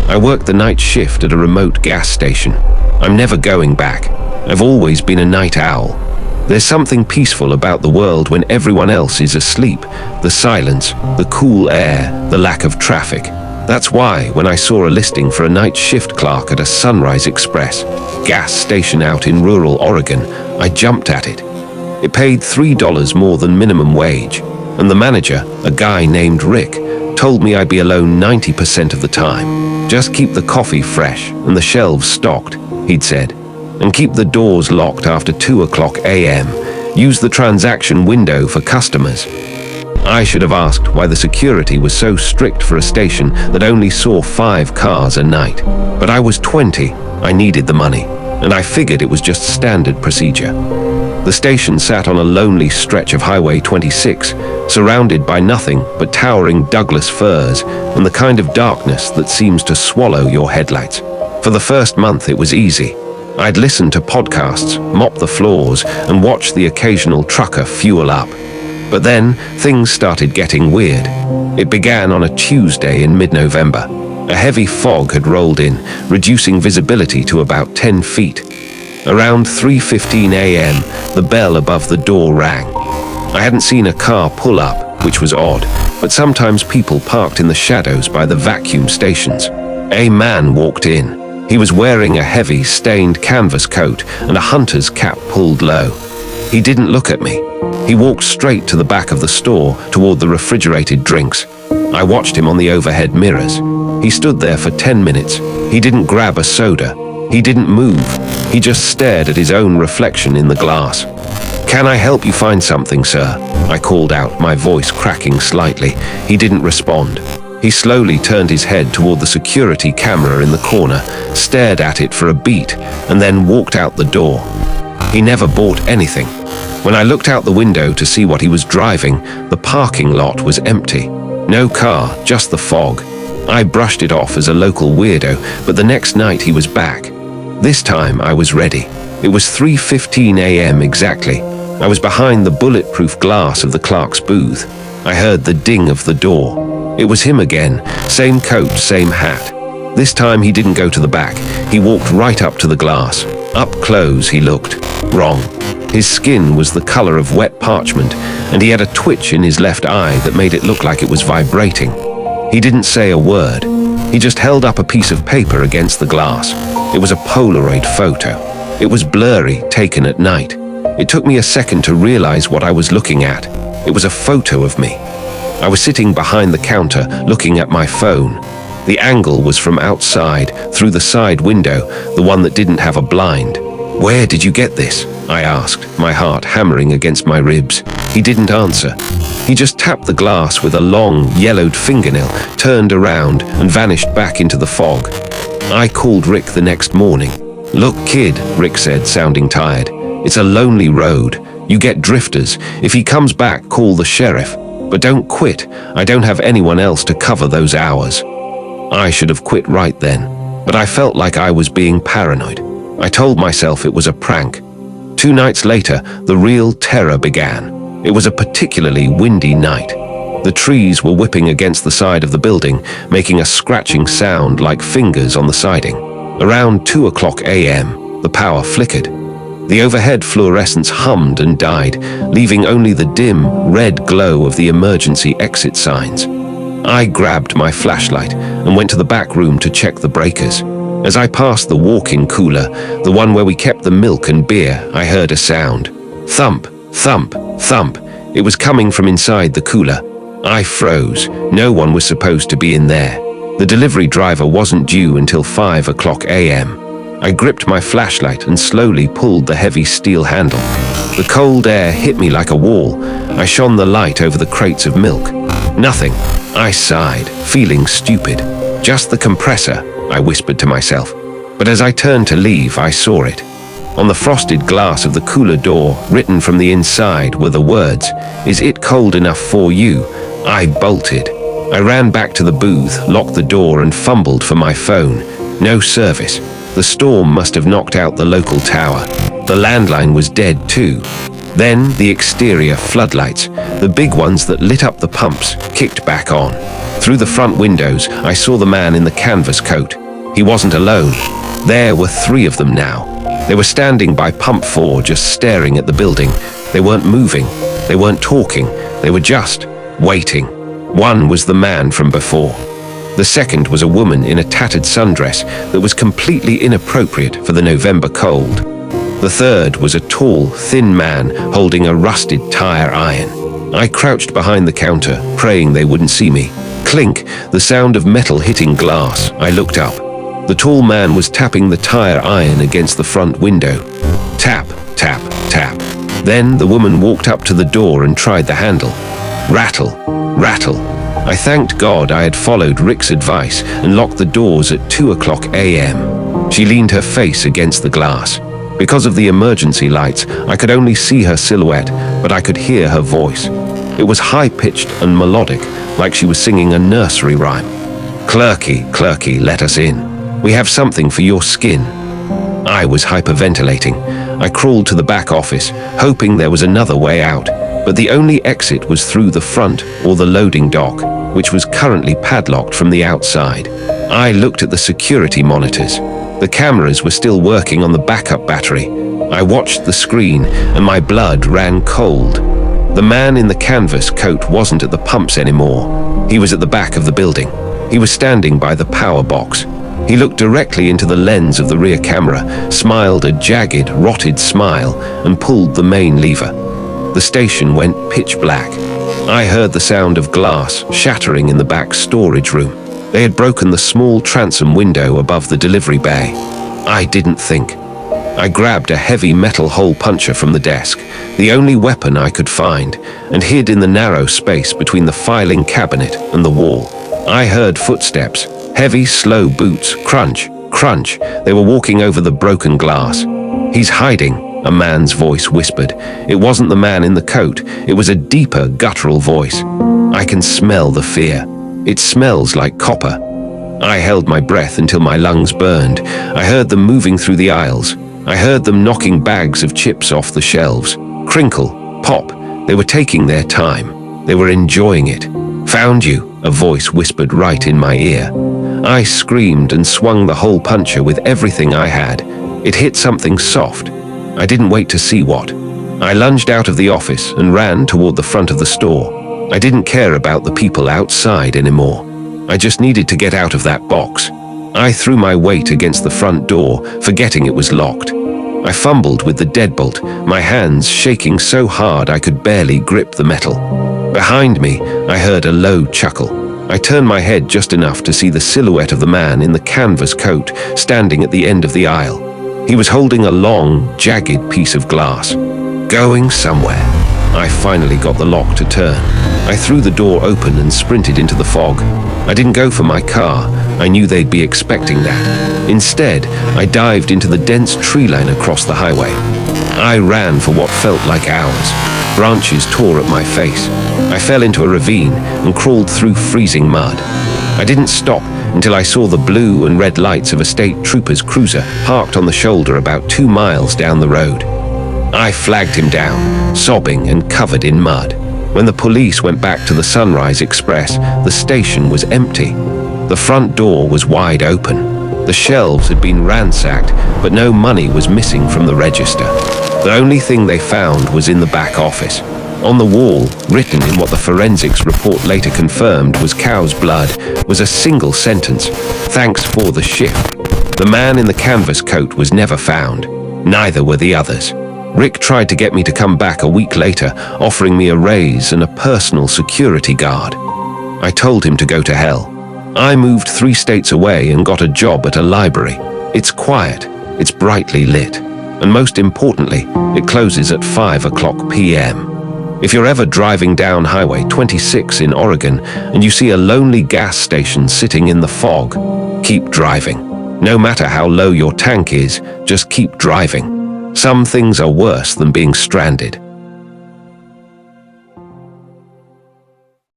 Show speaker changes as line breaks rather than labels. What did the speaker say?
I work the night shift at a remote gas station. I'm never going back. I've always been a night owl. There's something peaceful about the world when everyone else is asleep. The silence, the cool air, the lack of traffic. That's why, when I saw a listing for a night shift clerk at a Sunrise Express gas station out in rural Oregon, I jumped at it. It paid $3 more than minimum wage, and the manager, a guy named Rick, told me I'd be alone 90% of the time. Just keep the coffee fresh and the shelves stocked, he'd said, and keep the doors locked after 2 a.m. Use the transaction window for customers. I should have asked why the security was so strict for a station that only saw 5 cars a night. But I was 20, I needed the money, and I figured it was just standard procedure. The station sat on a lonely stretch of Highway 26, surrounded by nothing but towering Douglas firs and the kind of darkness that seems to swallow your headlights. For the first month it was easy. I'd listen to podcasts, mop the floors, and watch the occasional trucker fuel up. But then, things started getting weird. It began on a Tuesday in mid-November. A heavy fog had rolled in, reducing visibility to about 10 feet. Around 3:15 a.m., the bell above the door rang. I hadn't seen a car pull up, which was odd, but sometimes people parked in the shadows by the vacuum stations. A man walked in. He was wearing a heavy, stained canvas coat and a hunter's cap pulled low. He didn't look at me. He walked straight to the back of the store toward the refrigerated drinks. I watched him on the overhead mirrors. He stood there for 10 minutes. He didn't grab a soda. He didn't move. He just stared at his own reflection in the glass. "Can I help you find something, sir?" I called out, my voice cracking slightly. He didn't respond. He slowly turned his head toward the security camera in the corner, stared at it for a beat, and then walked out the door. He never bought anything. When I looked out the window to see what he was driving, the parking lot was empty. No car, just the fog. I brushed it off as a local weirdo, but the next night he was back. This time I was ready. It was 3:15 a.m. exactly. I was behind the bulletproof glass of the clerk's booth. I heard the ding of the door. It was him again, same coat, same hat. This time he didn't go to the back. He walked right up to the glass. Up close he looked. Wrong. His skin was the color of wet parchment, and he had a twitch in his left eye that made it look like it was vibrating. He didn't say a word. He just held up a piece of paper against the glass. It was a Polaroid photo. It was blurry, taken at night. It took me a second to realize what I was looking at. It was a photo of me. I was sitting behind the counter, looking at my phone. The angle was from outside, through the side window, the one that didn't have a blind. "Where did you get this?" I asked, my heart hammering against my ribs. He didn't answer. He just tapped the glass with a long, yellowed fingernail, turned around, and vanished back into the fog. I called Rick the next morning. "Look, kid," Rick said, sounding tired. "It's a lonely road. You get drifters. If he comes back, call the sheriff. But don't quit. I don't have anyone else to cover those hours." I should have quit right then, but I felt like I was being paranoid. I told myself it was a prank. 2 nights later, the real terror began. It was a particularly windy night. The trees were whipping against the side of the building, making a scratching sound like fingers on the siding. Around 2 a.m., the power flickered. The overhead fluorescents hummed and died, leaving only the dim, red glow of the emergency exit signs. I grabbed my flashlight and went to the back room to check the breakers. As I passed the walk-in cooler, the one where we kept the milk and beer, I heard a sound. Thump, thump, thump. It was coming from inside the cooler. I froze. No one was supposed to be in there. The delivery driver wasn't due until 5 a.m. I gripped my flashlight and slowly pulled the heavy steel handle. The cold air hit me like a wall. I shone the light over the crates of milk. Nothing. I sighed, feeling stupid. "Just the compressor," I whispered to myself. But as I turned to leave, I saw it. On the frosted glass of the cooler door, written from the inside, were the words, "Is it cold enough for you?" I bolted. I ran back to the booth, locked the door, and fumbled for my phone. No service. The storm must have knocked out the local tower. The landline was dead too. Then the exterior floodlights, the big ones that lit up the pumps, kicked back on. Through the front windows, I saw the man in the canvas coat. He wasn't alone. There were 3 of them now. They were standing by pump 4, just staring at the building. They weren't moving. They weren't talking. They were just waiting. One was the man from before. The second was a woman in a tattered sundress that was completely inappropriate for the November cold. The third was a tall, thin man holding a rusted tire iron. I crouched behind the counter, praying they wouldn't see me. Clink, the sound of metal hitting glass. I looked up. The tall man was tapping the tire iron against the front window. Tap, tap, tap. Then the woman walked up to the door and tried the handle. Rattle, rattle. I thanked God I had followed Rick's advice and locked the doors at 2:00 a.m. She leaned her face against the glass. Because of the emergency lights, I could only see her silhouette, but I could hear her voice. It was high-pitched and melodic, like she was singing a nursery rhyme. "Clerky, clerky, let us in. We have something for your skin." I was hyperventilating. I crawled to the back office, hoping there was another way out, but the only exit was through the front or the loading dock, which was currently padlocked from the outside. I looked at the security monitors. The cameras were still working on the backup battery. I watched the screen and my blood ran cold. The man in the canvas coat wasn't at the pumps anymore. He was at the back of the building. He was standing by the power box. He looked directly into the lens of the rear camera, smiled a jagged, rotted smile, and pulled the main lever. The station went pitch black. I heard the sound of glass shattering in the back storage room. They had broken the small transom window above the delivery bay. I didn't think. I grabbed a heavy metal hole puncher from the desk, the only weapon I could find, and hid in the narrow space between the filing cabinet and the wall. I heard footsteps, heavy, slow boots, crunch, crunch. They were walking over the broken glass. "He's hiding," a man's voice whispered. It wasn't the man in the coat. It was a deeper, guttural voice. I can smell the fear. It smells like copper. I held my breath until my lungs burned. I heard them moving through the aisles. I heard them knocking bags of chips off the shelves. Crinkle, pop. They were taking their time. They were enjoying it. "Found you," a voice whispered right in my ear. I screamed and swung the hole puncher with everything I had. It hit something soft. I didn't wait to see what. I lunged out of the office and ran toward the front of the store. I didn't care about the people outside anymore. I just needed to get out of that box. I threw my weight against the front door, forgetting it was locked. I fumbled with the deadbolt, my hands shaking so hard I could barely grip the metal. Behind me, I heard a low chuckle. I turned my head just enough to see the silhouette of the man in the canvas coat standing at the end of the aisle. He was holding a long, jagged piece of glass. Going somewhere. I finally got the lock to turn. I threw the door open and sprinted into the fog. I didn't go for my car. I knew they'd be expecting that. Instead, I dived into the dense tree line across the highway. I ran for what felt like hours. Branches tore at my face. I fell into a ravine and crawled through freezing mud. I didn't stop until I saw the blue and red lights of a state trooper's cruiser parked on the shoulder about 2 miles down the road. I flagged him down, sobbing and covered in mud. When the police went back to the Sunrise Express, the station was empty. The front door was wide open. The shelves had been ransacked, but no money was missing from the register. The only thing they found was in the back office. On the wall, written in what the forensics report later confirmed was cow's blood, was a single sentence: "Thanks for the shift." The man in the canvas coat was never found. Neither were the others. Rick tried to get me to come back a week later, offering me a raise and a personal security guard. I told him to go to hell. I moved 3 states away and got a job at a library. It's quiet, it's brightly lit, and most importantly, it closes at 5:00 p.m. If you're ever driving down Highway 26 in Oregon and you see a lonely gas station sitting in the fog, keep driving. No matter how low your tank is, just keep driving. Some things are worse than being stranded.